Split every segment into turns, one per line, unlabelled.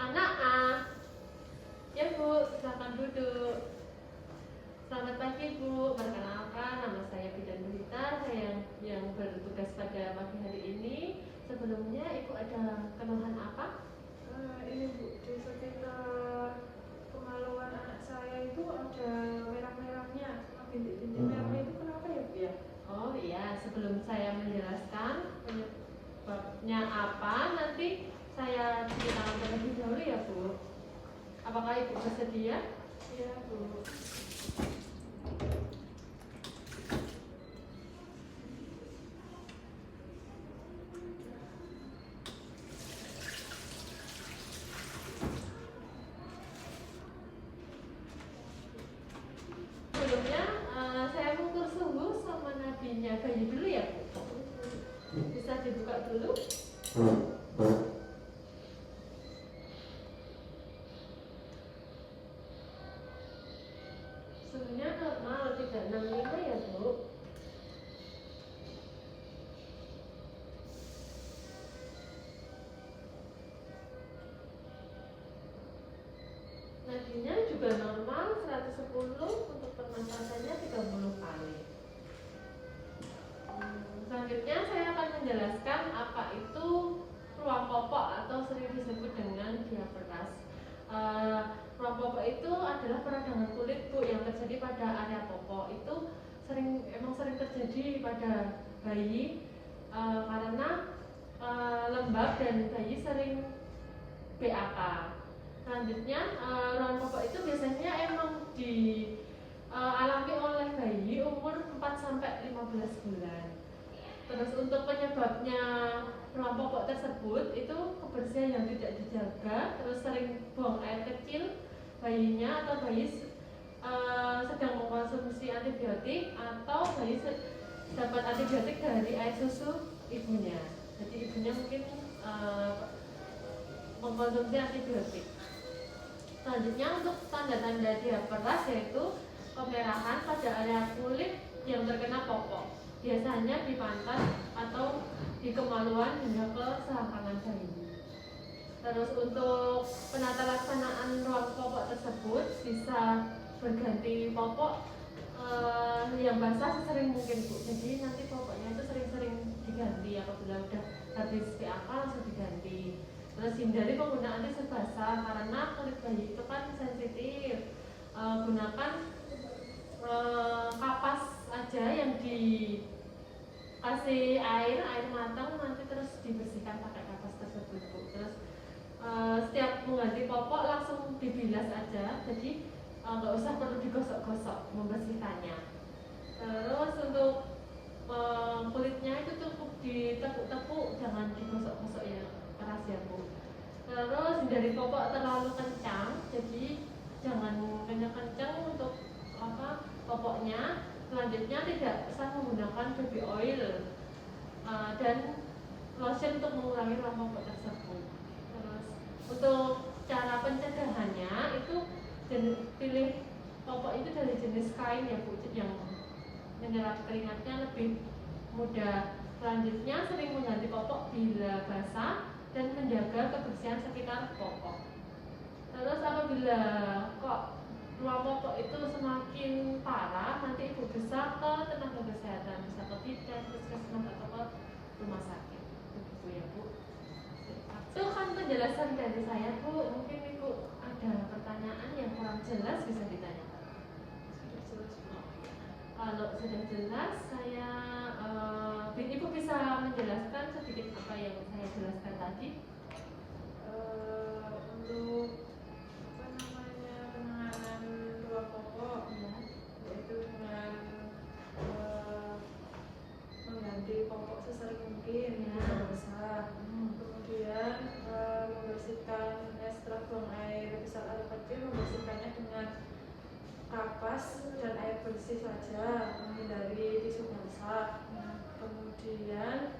Anak A. Ya Bu, silakan duduk. Selamat pagi Bu, perkenalkan nama saya Bidan Buhitar, saya yang bertugas pada pagi hari ini. Sebelumnya Ibu ada keluhan apa?
Ini Bu, di sekitar kemaluan anak saya itu ada merah-merahnya, sama bintik-bintik merahnya itu kenapa ya Bu ya?
Oh iya, sebelum saya menjelaskan penyebabnya apa, nanti saya ceritakan terlebih dahulu ya Bu. Apakah Ibu bersedia?
Iya Bu.
Sebelumnya saya mengukur suhu sama nadinya bayi dulu ya Bu. Bisa dibuka dulu. Suhunya normal 365 ya Bu. Nadinya juga normal 110, untuk pernafasannya 30 kali. Selanjutnya saya akan menjelaskan apa itu ruang popok atau sering disebut dengan diaperas. Ruang popok itu adalah peradangan kulit Bu yang terjadi pada area popok. Itu emang sering terjadi pada bayi karena lembab dan bayi sering BAK. Selanjutnya ruang popok itu biasanya emang dialami oleh bayi umur 4-15 bulan. Terus untuk penyebabnya ruang popok tersebut itu kebersihan yang tidak dijaga, terus sering buang air kecil bayinya, atau bayi sedang mengkonsumsi antibiotik, atau bayi dapat antibiotik dari air susu ibunya. Jadi ibunya mungkin mengkonsumsi antibiotik. Selanjutnya untuk tanda-tanda diaperas yaitu kemerahan pada area kulit yang terkena popok, biasanya di pantat atau di kemaluan hingga ke selangkangan bayi. Terus untuk penata laksanaan ruang popok tersebut bisa berganti popok yang basah sesering mungkin Bu. Jadi nanti popoknya itu sering-sering diganti, apabila udah habis PAK langsung diganti. Terus hindari penggunaan tisu basah karena kulit bayi itu kan sensitif. Gunakan kapas aja yang dikasih air matang, nanti terus dibersihkan pakai kapas tersebut Bu. Terus setiap mengganti popok langsung dibilas aja, jadi nggak usah perlu digosok-gosok membersihkannya. Terus untuk kulitnya itu cukup ditepuk-tepuk, jangan digosok-gosok ya, keras ya Bu. Terus hindari popok terlalu kencang, jadi jangan kencang-kencang untuk popoknya. Selanjutnya tidak usah menggunakan baby oil dan lotion untuk mengurangi ruang popok tersebut. Terus untuk cara pencegahannya itu pilih popok itu dari jenis kain ya Bu, yang menyerap keringatnya lebih mudah. Selanjutnya sering mengganti popok bila basah dan menjaga kebersihan sekitar popok. Terus apabila kok ruang popok itu semakin parah, nanti Ibu bisa ke tenaga kesehatan, bisa ke bidan, puskesmas, atau ke rumah sakit. Begitu ya Bu. Itu kan penjelasan dari saya Bu. Mungkin Ibu ada pertanyaan yang kurang jelas bisa ditanyakan. Kalau sudah jelas, saya Ibu bisa menjelaskan sedikit apa yang saya jelaskan tadi.
Untuk penanganan ruang popok ya, yaitu dengan mengganti popok sesering mungkin ya, basah. Kemudian membersihkan setelah buang air besar atau kecil, membersihkannya dengan kapas dan air bersih saja, menghindari tisu basah. Kemudian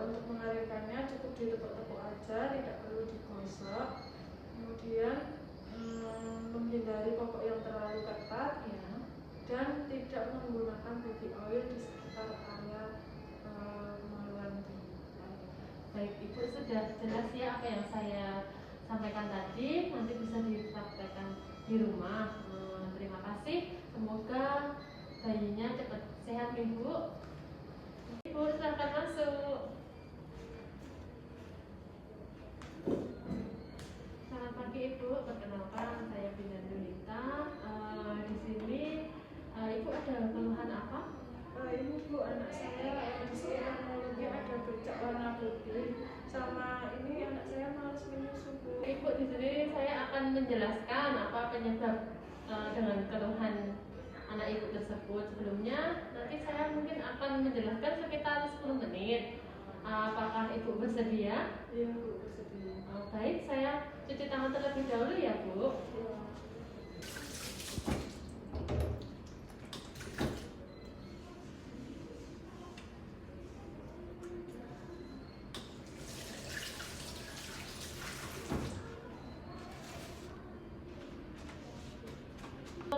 untuk mengalirkannya cukup ditepuk-tepuk aja, tidak perlu digosok. Kemudian menghindari popok yang terlalu ketat ya, dan tidak menggunakan baby oil di sekitar area kemaluan.
Baik Ibu, sudah jelas ya apa yang saya sampaikan tadi nanti bisa dipraktekkan di rumah. Terima kasih, semoga bayinya cepat sehat Ibu. Ibu silahkan masuk. Selamat pagi Ibu, perkenalkan saya Bina Dulita. Di sini Ibu ada keluhan apa?
Ini Bu, anak saya seorang mulutnya ada bercak warna putih, sama ini anak saya malas menyusu Bu.
Ibu, di sini saya akan menjelaskan apa penyebab dengan keluhan anak Ibu tersebut. Sebelumnya nanti saya mungkin akan menjelaskan sekitar 10 menit. Apakah Ibu bersedia?
Iya Bu, bersedia.
Baik, saya cuci tangan terlebih dahulu ya Bu.
Iya.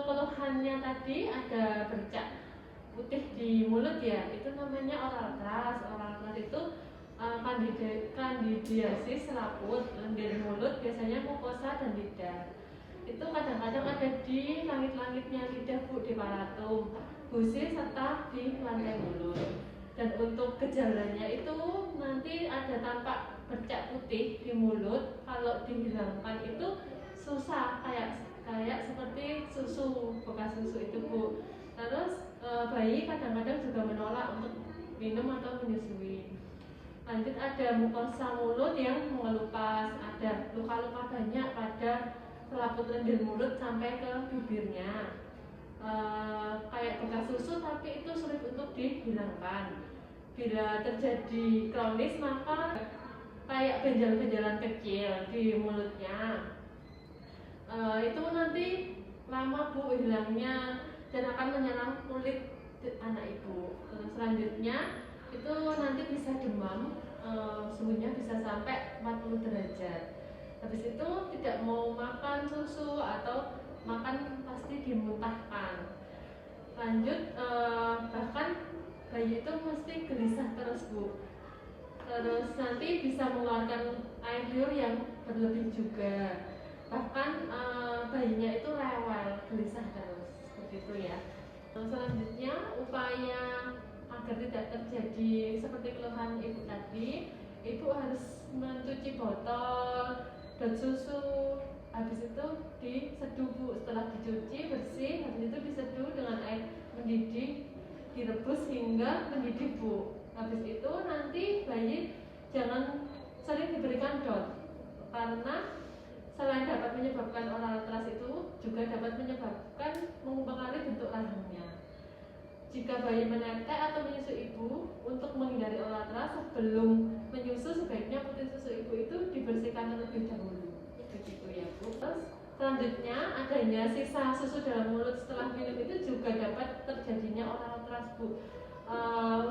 Keluhannya tadi ada bercak putih di mulut ya, itu namanya oral thrush. Oral thrush itu kandidiasis selaput lendir mulut, biasanya mukosa dan lidah. Itu kadang-kadang ada di langit-langitnya lidah Bu, di palatum, gusi serta di lantai mulut. Dan untuk gejalanya itu nanti ada tampak bercak putih di mulut. Kalau dihilangkan itu susah, kayak seperti susu, bekas susu itu Bu. Terus bayi kadang-kadang juga menolak untuk minum atau menyusui. Lanjut ada mukosa mulut yang mengelupas, ada luka-luka banyak pada selaput lendir mulut sampai ke bibirnya. Kayak bekas susu tapi itu sulit untuk dihilangkan. Bila terjadi kronis maka kayak benjal-benjalan kecil di mulutnya. Itu nanti lama Bu hilangnya dan akan menyerang kulit anak Ibu. Terus selanjutnya itu nanti bisa demam, suhunya bisa sampai 40 derajat. Habis itu tidak mau makan susu atau makan pasti dimuntahkan. Lanjut bahkan bayi itu mesti gelisah terus Bu. Terus nanti bisa mengeluarkan air liur yang berlebih juga. Bahkan bayinya itu rewel, gelisah terus, seperti itu ya. Selanjutnya upaya agar tidak terjadi seperti keluhan Ibu tadi, Ibu harus mencuci botol dan susu. Habis itu diseduh Bu, setelah dicuci bersih, habis itu diseduh dengan air mendidih, direbus hingga mendidih Bu. Habis itu nanti bayi jangan sering diberikan dot, karena selain dapat menyebabkan oral thrush itu juga dapat menyebabkan mempengaruhi bentuk rahangnya. Jika bayi menetek atau menyusu ibu, untuk menghindari oral thrush sebelum menyusu sebaiknya putih susu ibu itu dibersihkan terlebih dahulu. Begitu ya Bu. Terus selanjutnya adanya sisa susu dalam mulut setelah minum itu juga dapat terjadinya oral thrush Bu.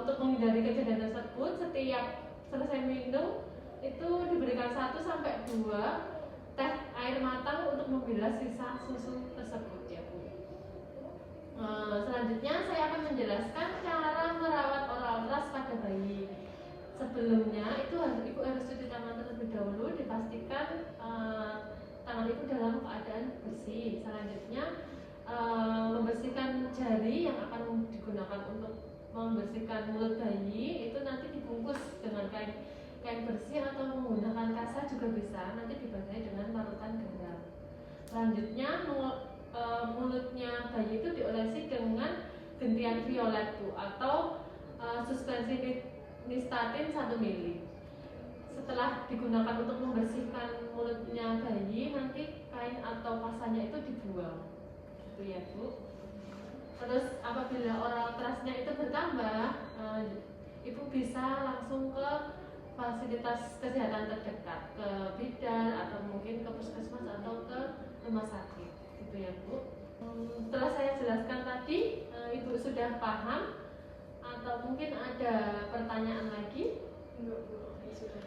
Untuk menghindari kejadian tersebut, setiap selesai minum itu diberikan 1-2 teh air matang untuk membilas sisa susu tersebut ya Bu. Selanjutnya saya akan menjelaskan cara merawat oral thrush pada bayi. Sebelumnya itu Ibu harus cuci tangan terlebih dahulu, dipastikan tangan Ibu dalam keadaan bersih. Selanjutnya membersihkan jari yang akan digunakan untuk membersihkan mulut bayi itu nanti dibungkus dengan kain bersih atau menggunakan kasa juga bisa, nanti dibasahi dengan larutan garam. Selanjutnya mulutnya bayi itu diolesi dengan gentian violet Bu, atau suspensi nystatin 1 ml. Setelah digunakan untuk membersihkan mulutnya bayi, nanti kain atau kasanya itu dibuang, gitu ya Bu. Terus apabila oral thrush-nya itu bertambah, Ibu bisa langsung ke fasilitas kesehatan terdekat, ke bidan atau mungkin ke puskesmas atau ke rumah sakit, gitu ya Bu. Setelah saya jelaskan tadi, Ibu sudah paham atau mungkin ada pertanyaan lagi?
Enggak Bu, sudah.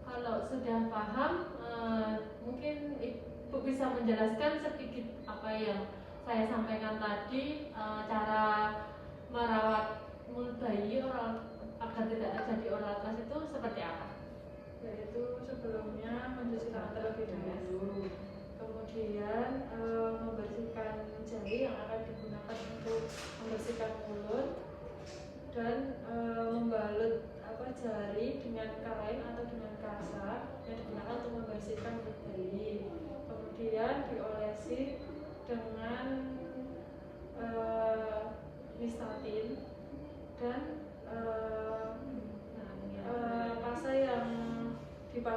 Kalau sudah paham, mungkin Ibu bisa menjelaskan sedikit apa yang saya sampaikan tadi, cara merawat mulut bayi agar tidak terjadi oral thrush itu seperti apa?
Yaitu sebelumnya mencuci tangan terlebih dahulu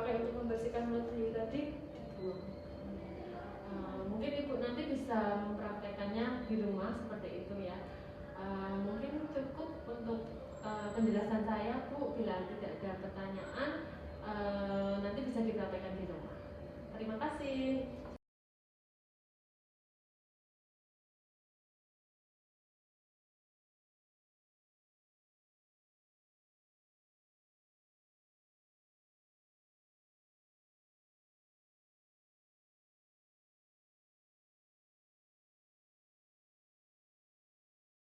dipakai untuk membersihkan mulut bayi tadi dibuang.
Mungkin ibu nanti bisa mempraktekannya di rumah seperti itu ya. Mungkin cukup untuk penjelasan saya Bu. Bila tidak ada pertanyaan nanti bisa